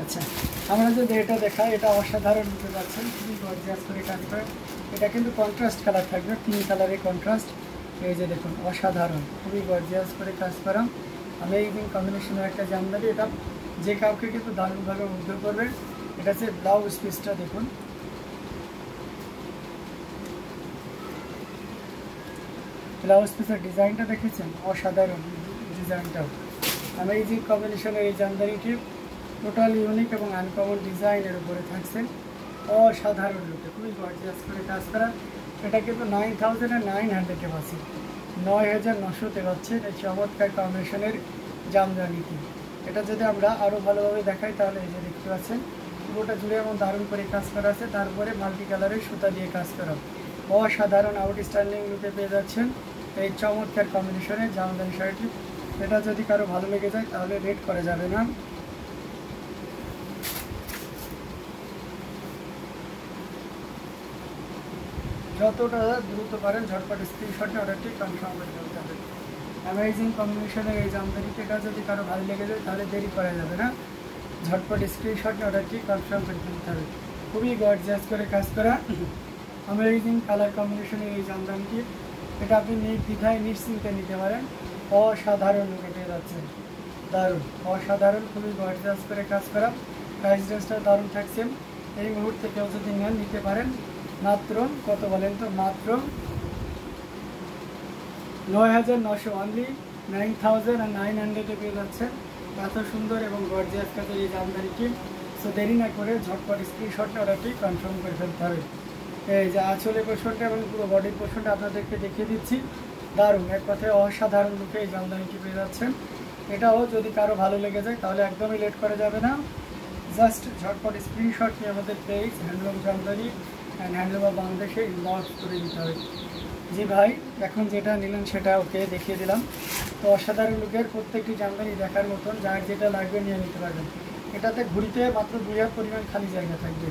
আচ্ছা, আমরা যদি এটা দেখাই, এটা অসাধারণ রূপে পাচ্ছেন, খুবই গর্জিয়াস করে কাজ করে। এটা কিন্তু কন্ট্রাস্ট কালার থাকবে, 3 কালারের কন্ট্রাস্ট। এই যে দেখুন, অসাধারণ, খুবই গর্জিয়াস করে কাজ করা। আমেজিং কম্বিনেশনের একটা জামদানি। এটা যে কাউকে কিন্তু দারুণভাবে মুগ্ধ করবে। এটা হচ্ছে ব্লাউজ পিসটা দেখুন, ব্লাউজ পিসের ডিজাইনটা দেখেছেন, অসাধারণ ডিজাইনটাও। আমেজিং কম্বিনেশনের এই জামদানিটি টোটাল ইউনিক এবং আনকমন ডিজাইনের উপরে থাকছে, অসাধারণ লুকে, খুবই গর্জিয়াস করে কাজ করা। এটা কিন্তু 9900-এ পাচ্ছে, 9900-তে পাচ্ছে এই চমৎকার কম্বিনেশনের জামদানিটি। এটা যদি আমরা আরও ভালোভাবে দেখাই তাহলে এই যে দেখতে পাচ্ছেন পুরোটা জুড়ে এমন দারুণ করে কাজ করা আছে, তারপরে মাল্টি কালারের সুতা দিয়ে কাজ করা, অসাধারণ আউটস্ট্যান্ডিং লুকে পেয়ে যাচ্ছেন এই চমৎকার কম্বিনেশনের জামদানি শাড়িটি। এটা যদি কারো ভালো লেগে যায় তাহলে রেট করা যাবে না। যতটা দ্রুত পারেন ঝটপট স্ক্রিনশটে অর্ডারটি কনফার্ম করে ফেলতে হবে। অ্যামেজিং কম্বিনেশনের এই জামদানিটি, এটা যদি কারো ভালো লেগে যায় তাহলে দেরি করা যাবে না, ঝটপট স্ক্রিনশটে অর্ডারটি কনফার্ম করে ফেলতে হবে। খুবই গর্জিয়াস করে কাজ করা অ্যামেজিং কালার কম্বিনেশনের এই জামদানিটি, এটা আপনি নির্দ্বিধায় নিশ্চিন্তে নিতে পারেন, অসাধারণ লুকে পেয়ে যাচ্ছেন, দারুণ অসাধারণ, খুবই গর্জিয়াস করে কাজ করা। প্রাইস রেঞ্জটা দারুণ থাকছে। এই মুহূর্তে কেউ যদি নেন নিতে পারেন মাত্র, কত বলেন তো, মাত্র 9900, অনলি 9900-এ পেয়ে যাচ্ছে এত সুন্দর এবং গর্জিয়াস কাজের এই জামদানিটি। সো দেরি না করে ঝটপট স্ক্রিনশটে অর্ডারটি কনফার্ম করে ফেলতে হবে। এই যে আঁচলের পোর্শনটা এবং পুরো বডির পোর্শনটা আপনাদেরকে দেখিয়ে দিচ্ছি, দারুণ, এক কথায় অসাধারণ লুকে এই জামদানিটি পেয়ে যাচ্ছেন। এটাও যদি কারো ভালো লেগে যায় তাহলে একদমই লেট করা যাবে না, জাস্ট ঝটপট স্ক্রিনশট নিয়ে আমাদের page handloom Jamdani and handloom of বাংলাদেশে ইনবক্স করে দিতে হবে। জি ভাই, এখন যেটা নিলেন সেটা ওকে দেখিয়ে দিলাম। তো অসাধারণ লুকের প্রত্যেকটি জামদানি দেখার মতন, যার যেটা লাগবে নিয়ে নিতে পারবেন। এটাতে ঘুরিতে মাত্র 2 হাত পরিমাণ খালি জায়গা থাকবে।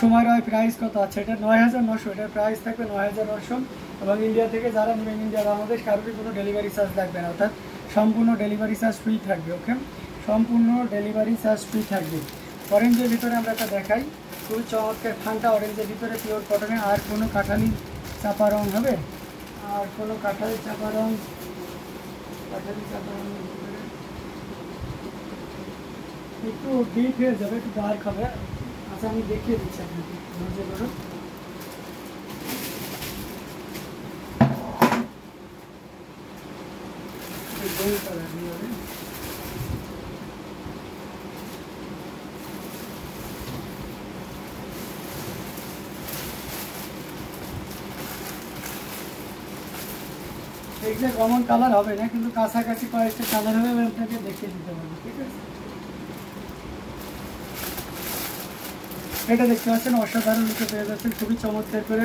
সময় রয় প্রাইস কত আছে? এটা 9900, এটার প্রাইস থাকবে 9900। এবং ইন্ডিয়া থেকে যারা নেবেন, ইন্ডিয়া বাংলাদেশ কারোরই কোনো ডেলিভারি চার্জ লাগবে না, অর্থাৎ সম্পূর্ণ ডেলিভারি চার্জ ফ্রি থাকবে। ওকে, সম্পূর্ণ ডেলিভারি চার্জ ফ্রি থাকবে। অরেঞ্জের ভিতরে আমরা একটা দেখাই, খুবই চমৎকার ফান্টা অরেঞ্জের ভিতরে পিওর কটনে, আর কোনো কাঠালি চাপা রং হবে, আর কোনো কাঠালি চাপা রং, কাঠালি চাপা রঙের ভিতরে একটু ডিপ হয়ে যাবে, একটু ডার্ক হবে। আচ্ছা, আমি দেখিয়ে দিচ্ছি আপনাকে, ধৈর্য ধরুন। গোল্ড কালার নিয়ে হবে, এক্সাক্ট কমন কালার হবে না, কিন্তু কাছাকাছি কয়েকটা কালার হবে, আমি আপনাকে দেখিয়ে দিতে পারবো। ঠিক আছে, এটা দেখতে পাচ্ছেন অসাধারণ লুকে পেয়ে যাচ্ছেন, খুবই চমৎকার করে।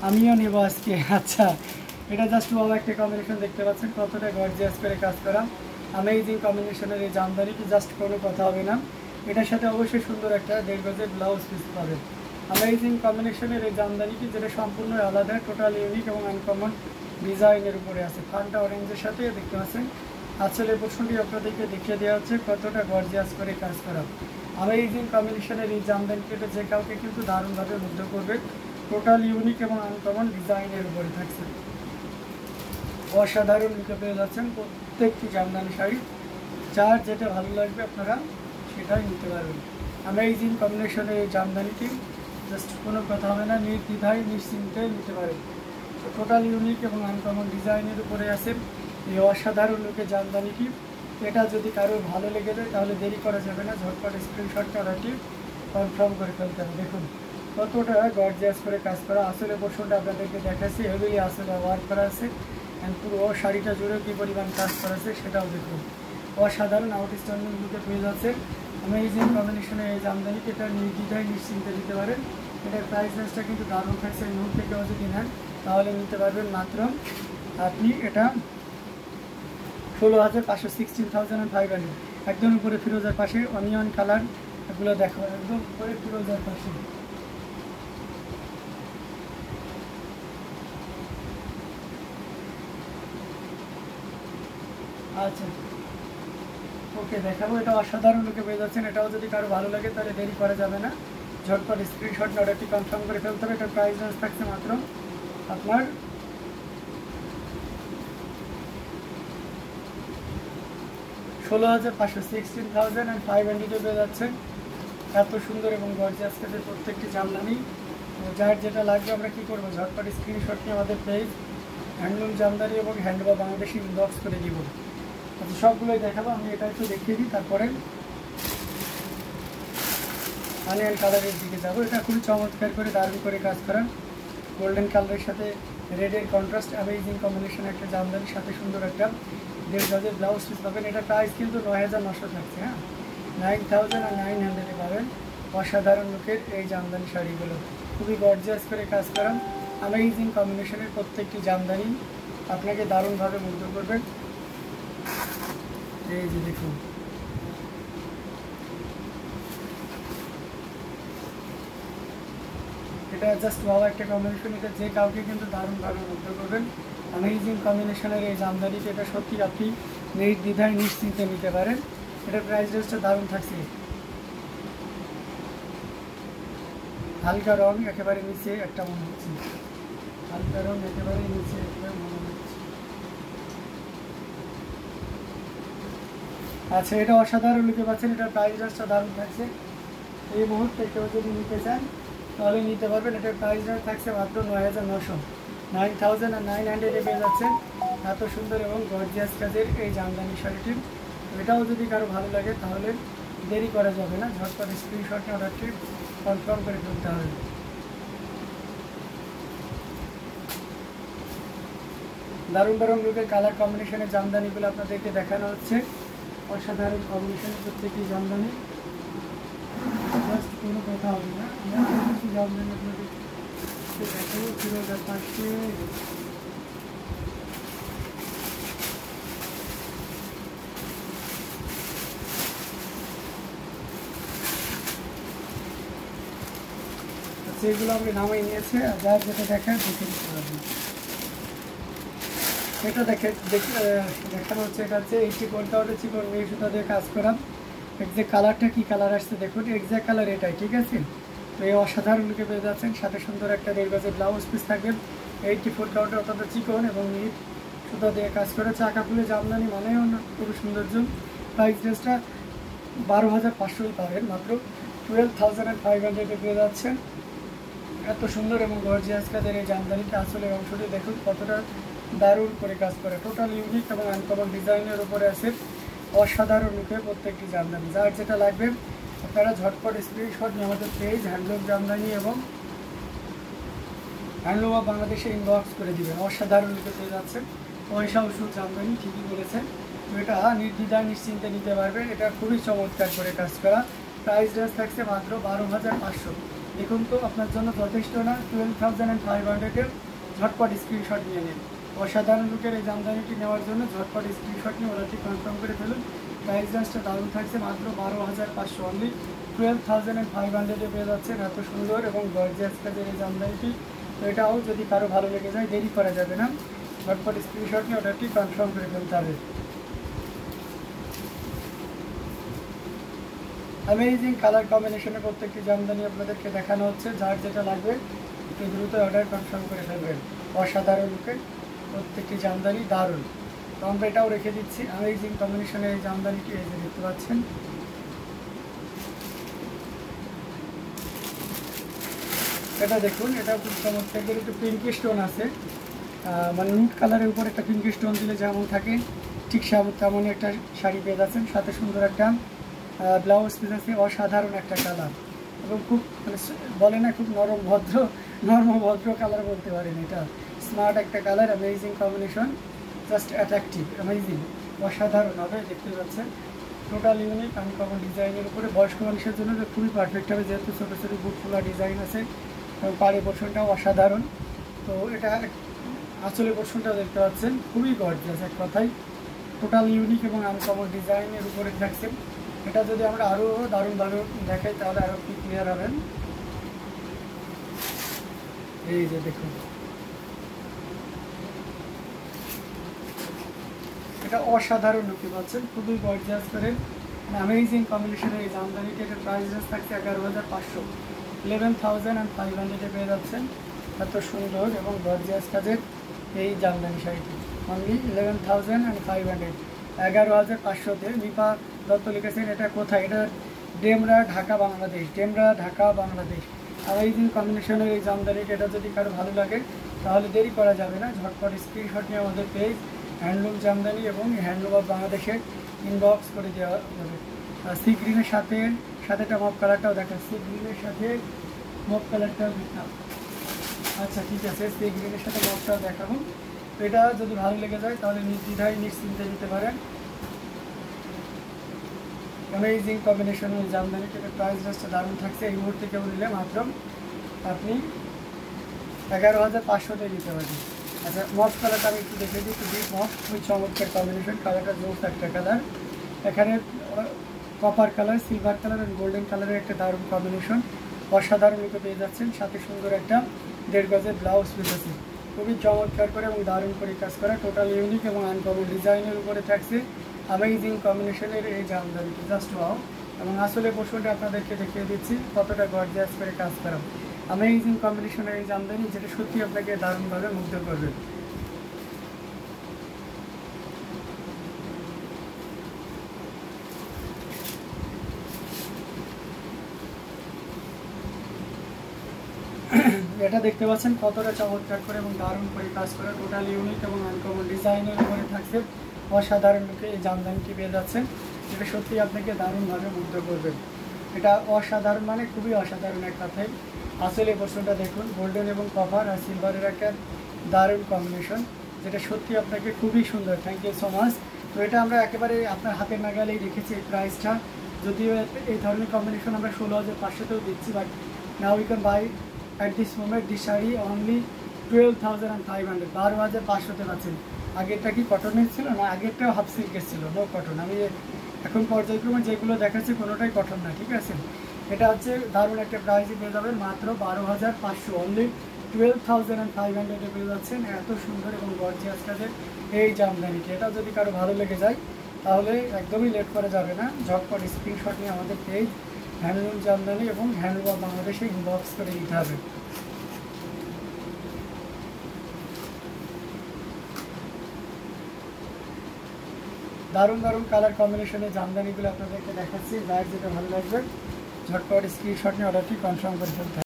আমিও নেব আজকে। আচ্ছা, এটা জাস্ট ভালো একটা কম্বিনেশন দেখতে পাচ্ছেন, কতটা গর্জিয়াস করে কাজ করা। আমেজিং কম্বিনেশনের এই জামদানিটি জাস্ট কোনো কথা হবে না। এটার সাথে অবশ্যই সুন্দর একটা 1.5 গজের ব্লাউজ পিস পাবেন। আমেজিং কম্বিনেশনের এই জামদানিটি, যেটা সম্পূর্ণ আলাদা, টোটাল ইউনিক এবং আনকমন ডিজাইনের উপরে আছে। ফান্টা অরেঞ্জের সাথে দেখতে পাচ্ছেন আঁচলের পোর্শনটি আপনাদেরকে দেখিয়ে দেওয়া হচ্ছে, কতটা গর্জিয়াস করে কাজ করা। আমেজিং কম্বিনেশনের এই জামদানিটা যে কাউকে কিন্তু দারুণভাবে মুগ্ধ করবে, টোটাল ইউনিক এবং আনকমন ডিজাইনের উপরে থাকছে, অসাধারণ লুকে পেয়ে যাচ্ছেন প্রত্যেকটি জামদানি শাড়ি। যার যেটা ভালো লাগবে আপনারা সেটাই নিতে পারবেন। আমেজিং কম্বিনেশনের এই জামদানিটি জাস্ট কোনো কথা হবে না, নির্দ্বিধায় নিশ্চিন্তে নিতে পারেন। তো টোটাল ইউনিক এবং আনকমন ডিজাইনের উপরে আছে এই অসাধারণ লুকের জামদানিটি। এটা যদি কারোর ভালো লেগে যায় তাহলে দেরি করা যাবে না, ঝটপট স্ক্রিনশটটা অর্ডারটি কনফার্ম করে ফেলতে হবে। দেখুন কতটা গর্জিয়াস করে কাজ করা। আসলে পোর্শনটা আপনাদেরকে দেখাচ্ছি, হেভিলি আসলে ওয়ার্ক করা আছে, অ্যান্ড পুরো শাড়িটা জুড়ে কী পরিমাণ কাজ করা আছে সেটাও দেখুন, অসাধারণ আউটস্ট্যান্ডিং লুকে পেয়ে যাচ্ছে। আমেজিং কম্বিনেশনে এই জামদানিটি, এটা নির্দ্বিধায় নিশ্চিন্তে দিতে পারেন। এটার প্রাইস রেঞ্জটা কিন্তু দারুণ থাকছে। এই মুহূর্তে কেউ যদি নেন তাহলে নিতে পারবেন মাত্র আপনি এটা 16,500, 16,500। একদম উপরে ফিরোজার পাশে অনিয়ন কালার এগুলো দেখো একদম করে ফিরোজার পাশে। আচ্ছা ওকে, দেখাবো। এটা অসাধারণ লুকে পেয়ে যাচ্ছেন। এটাও যদি কারো ভালো লাগে তাহলে দেরি করা যাবে না, ঝটপট স্ক্রিনশট নিয়ে অর্ডারটি কনফার্ম করে ফেলতে হবে। এটার প্রাইস রেঞ্জ থাকছে মাত্র আপনার 16,500, 16,500 পেয়ে যাচ্ছেন। এত সুন্দর এবং গর্জিয়াস কাজের প্রত্যেকটি জামদানি। যার যেটা লাগবে আমরা কী করবো, ঝটপট স্ক্রিনশট নিয়ে আমাদের পেজ হ্যান্ডলুম জামদানি এবং হ্যান্ডবা বাংলাদেশি ইনবক্স করে দিব। আচ্ছা সবগুলোই দেখাবো, আমি এটা একটু দেখিয়ে দিই, তারপরে অনিয়ন কালারের দিকে যাবো। এটা খুবই চমৎকার করে দারুণ করে কাজ করা, গোল্ডেন কালারের সাথে রেডের কন্ট্রাস্ট, অ্যামেজিং কম্বিনেশন একটা জামদানির সাথে সুন্দর একটা 1.5 গজের ব্লাউজ পিস পাবেন। এটা প্রাইস কিন্তু 9,900 থাকছে, হ্যাঁ 9,900 পাবেন। অসাধারণ লুকের এই জামদানি শাড়িগুলো খুবই গর্জিয়াস করে কাজ করা, অ্যামেজিং কম্বিনেশনের প্রত্যেকটি জামদানি আপনাকে দারুণভাবে মুগ্ধ করবেন। এই যে দেখুন, এটা জাস্ট ভালো একটা কম্বিনেশন, এটা যে কাউকে কিন্তু দারুণভাবে মুগ্ধ করবেন। অ্যামেজিং কম্বিনেশনের এই জামদানিটা, এটা সত্যি আপনি নির্দ্বিধায় নিশ্চিন্তে নিতে পারেন। এটার প্রাইস রেঞ্জটা দারুণ থাকছে। হালকা রং একেবারে নিচে একটা মনে হচ্ছে, হালকা রং একেবারে নিচে একটা মনে হচ্ছে। আচ্ছা এটা অসাধারণ লুকে পাচ্ছেন, এটার প্রাইস রেঞ্জটা দারুণ থাকছে। এই মুহূর্তে কেউ যদি নিতে চান তাহলে নিতে পারবেন। এটার প্রাইস রেঞ্জ থাকছে মাত্র 9,900, 9,900 পেয়ে যাচ্ছেন। এত সুন্দর এবং গর্জিয়াস কাজের এই জামদানি শাড়িটি, এটাও যদি কারো ভালো লাগে তাহলে দেরি করা যাবে না, ঝটপট স্ক্রিনশট নিয়ে অর্ডারটি কনফার্ম করে ফেলতে হবে। দারুণ দারুণ লুকের কালার কম্বিনেশনের জামদানিগুলো আপনাদেরকে দেখানো হচ্ছে। অসাধারণ কম্বিনেশনের প্রত্যেকটি জামদানি, জাস্ট কোনো কথা হবে না। আমরা কিছু জামদানি আপনাদের দেখাবো ফিরোজার পাশে। সেগুলো আমরা নামাই নিয়েছে, আর যার যেটা দেখায় দেখে নিতে পারবেন। এটা দেখানো হচ্ছে, এটা হচ্ছে এই চিকনটা, ওটা চিকন এই সুতা দিয়ে কাজ করা। এক্সাক্ট কালারটা কী কালার আসছে দেখুন, এক্সাক্ট কালার এটাই, ঠিক আছে। তো এই অসাধারণ লুকে পেয়ে যাচ্ছেন, সাথে সুন্দর একটা 1.5 গজের ব্লাউজ পিস থাকবে। 84 কাউন্টার অর্থাৎ চিকন এবং নিট সুতা দিয়ে কাজ করে, চাকা ফুলে জামদানি মানেও খুবই সৌন্দর্য। প্রাইস রেঞ্জটা 12,500 পাবেন, মাত্র 12,500 পেয়ে যাচ্ছেন। এত সুন্দর এবং গর্জিয়াস কাজের এই জামদানিটা আসলে অংশটি দেখুন কতটা দারুণ করে কাজ করে, টোটাল ইউনিক এবং আনকমন ডিজাইনের উপরে আছে অসাধারণ লুকে প্রত্যেকটি জামদানি। যার যেটা লাগবে আপনারা ঝটপট স্ক্রিনশট নিয়ে আমাদের পেজ হ্যান্ডলুম জামদানি এবং হ্যান্ডলুম অফ বাংলাদেশে ইনবক্স করে দিবেন। অসাধারণ লুকে পেয়ে যাচ্ছেন পয়সা ওষুধ জামদানি, ঠিকই বলেছেন। তো এটা নির্দ্বিধায় নিশ্চিন্তে নিতে পারবেন, এটা খুবই চমৎকার করে কাজ করা। প্রাইস রেঞ্জ থাকছে মাত্র 12,500। দেখুন তো আপনার জন্য যথেষ্ট না, 12,500-এর ঝটপট স্ক্রিনশট নিয়ে নিন। অসাধারণ লুকের এই জামদানিটি নেওয়ার জন্য ঝটপট স্ক্রিনশট নিয়ে অর্ডারটি কনফার্ম করে ফেলুন। প্রাইস রেঞ্জটা দারুণ থাকছে, মাত্র 12,500, অনলি 12,500 পেয়ে যাচ্ছেন। এত সুন্দর এবং গর্জিয়াস কাজের এই জামদানিটি, তো এটাও যদি কারো ভালো লেগে যায় দেরি করা যাবে না, ঝটপট স্ক্রিনশট নিয়ে অর্ডারটি কনফার্ম করে ফেলতে হবে। অ্যামেজিং কালার কম্বিনেশনের প্রত্যেকটি জামদানি আপনাদেরকে দেখানো হচ্ছে, যার যেটা লাগবে একটু দ্রুত অর্ডার কনফার্ম করে ফেলবেন। অসাধারণ লুকে প্রত্যেকটি জামদানি দারুণ। তো আমরা এটাও রেখে দিচ্ছি অ্যামেজিং কম্বিনেশনের এই জামদানিটি, এই যে দেখতে পাচ্ছেন। এটা দেখুন, এটা খুব চমৎকার করে একটু পিঙ্কি স্টোন আছে, মানে নুট কালারের উপর একটা পিঙ্কি স্টোন দিলে যেমন থাকে ঠিক তেমনই একটা শাড়ি পেয়ে যাচ্ছেন। সাথে সুন্দর একটা ব্লাউজ পিস আছে, অসাধারণ একটা কালার এবং খুব মানে বলে না খুব নরম ভদ্র কালার বলতে পারেন। এটা স্মার্ট একটা colour, amazing combination, just attractive, amazing, অসাধারণ হবে। দেখতে পাচ্ছেন টোটাল ইউনিক আনকমন ডিজাইনের উপরে বয়স্ক মানুষের জন্য খুবই পারফেক্ট হবে, যেহেতু ছোটো ছোটো বুট খোলা ডিজাইন আছে এবং পাড়ি পোর্শনটাও অসাধারণ। তো এটা আঁচলের পোর্শনটাও দেখতে পাচ্ছেন খুবই গর্জিয়াস, এক কথায় টোটাল ইউনিক এবং আনকমন ডিজাইনের উপরে থাকছে। এটা যদি আমরা আরও দারুণভাবে দেখাই তাহলে আরও কি ক্লিয়ার হবেন। এই যে দেখুন, এটা অসাধারণ লুকে পাচ্ছেন, খুবই গর্জিয়াস করে অ্যামেজিং কম্বিনেশনের এই জামদানিটি। এটা প্রাইস রেঞ্জ থাকছে 11,500, 11,500 পেয়ে যাচ্ছেন। এত সুন্দর এবং গর্জিয়াস কাজের এই জামদানি শাড়িটি অনলি 11,500, 11,500-তে। নিপা দত্ত লিখেছেন এটা কোথায়? এটা ডেমরা, ঢাকা, বাংলাদেশ। ডেমরা, ঢাকা, বাংলাদেশ। অ্যামেজিং কম্বিনেশনের এই জামদানিটি। এটা যদি কারো ভালো লাগে তাহলে দেরি করা যাবে না, ঝটপট স্ক্রিনশট নিয়ে আমাদের পেজ হ্যান্ডলুম জামদানি এবং হ্যান্ডলুম অফ বাংলাদেশের ইনবক্স করে দেওয়া যাবে। সি গ্রিনের সাথে একটা মপ কালারটাও দেখেন, সি গ্রিনের সাথে মপ কালারটাও দেখাও। আচ্ছা ঠিক আছে, সি গ্রিনের সাথে মপটাও দেখাবো। তো এটা যদি ভালো লেগে যায় তাহলে নির্দ্বিধায় নিশ্চিন্তে নিতে পারেন। অ্যামেজিং কম্বিনেশনের জামদানিটা প্রাইস রেঞ্জটা দারুণ থাকছে। এই মুহূর্তে কেউ নিলে মাত্র আপনি 11,500-তে দিতে পারবেন। আচ্ছা, মফ কালারটা আমি একটু দেখে দিই, একটু ডিপ মফ, খুবই চমৎকার কম্বিনেশন। কালারটা জোস একটা কালার। এখানে কপার কালার, সিলভার কালার আর গোল্ডেন কালারের একটা দারুণ কম্বিনেশন, অসাধারণ লুকে পেয়ে যাচ্ছেন। সাথে সুন্দর একটা 1.5 গজের ব্লাউজ পিস আছে, খুবই চমৎকার করে এবং দারুণ করে কাজ করা, টোটাল ইউনিক এবং আনকমন ডিজাইনের উপরে থাকছে অ্যামেজিং কম্বিনেশনের এই জামদানিটি। Just wow. এবং আসলে পোর্শনটা আপনাদেরকে দেখিয়ে দিচ্ছি কতটা গর্জিয়াস করে কাজ করা অ্যামেজিং কম্বিনেশনের এই জামদানি, যেটা সত্যি আপনাকে দারুণভাবে মুগ্ধ করবে। এটা দেখতে পাচ্ছেন কতটা চমৎকার করে এবং দারুণ করে কাজ করা, টোটাল ইউনিক এবং আনকমন ডিজাইনের উপরে থাকছে অসাধারণ লুকে এই জামদানিটি পেয়ে যাচ্ছেন, যেটা সত্যি আপনাকে দারুণভাবে মুগ্ধ করবে। এটা অসাধারণ মানে খুবই অসাধারণ এক কথায়। আসলে পোর্শনটা দেখুন, গোল্ডেন এবং কপার আর সিলভারের একটা দারুণ কম্বিনেশন, যেটা সত্যি আপনাকে খুবই সুন্দর। Thank you so much. তো এটা আমরা একেবারে আপনার হাতের নাগালেই রেখেছি এই প্রাইসটা। যদিও এই ধরনের কম্বিনেশন আমরা 16,500-তেও দিচ্ছি, but now we can buy at this moment this sari only 12,500, 12,500-তে পাচ্ছেন। আগেরটা কি কটনের ছিল না? আগেরটাও হাফ সিল্কের ছিল, নো কটন। আমি এখন পর্যায়ক্রমে যেগুলো দেখাচ্ছি কোনোটাই কটন না, ঠিক আছে? এটা হচ্ছে দারুণ একটা প্রাইসে পেয়ে যাবেন, মাত্র 12,500, অনলি 12,500-এ পেয়ে যাচ্ছেন এত সুন্দর এবং গর্জিয়াস কাজের এই জামদানিটি। এটা যদি কারো ভালো লেগে যায় তাহলে একদমই লেট করা যাবে না, ঝটপট স্ক্রিনশট নিয়ে আমাদের পেজ হ্যান্ডলুম জামদানি এবং হ্যান্ডলুম অফ বাংলাদেশে ইনবক্স করে দিতে হবে। দারুণ দারুণ কালার কম্বিনেশনের জামদানিগুলো আপনাদেরকে দেখাচ্ছি, যার যেটা ভালো লাগবে ঝটপট স্ক্রিনশট নিয়ে অর্ডারটি কনফার্ম করে ফেলতে হবে।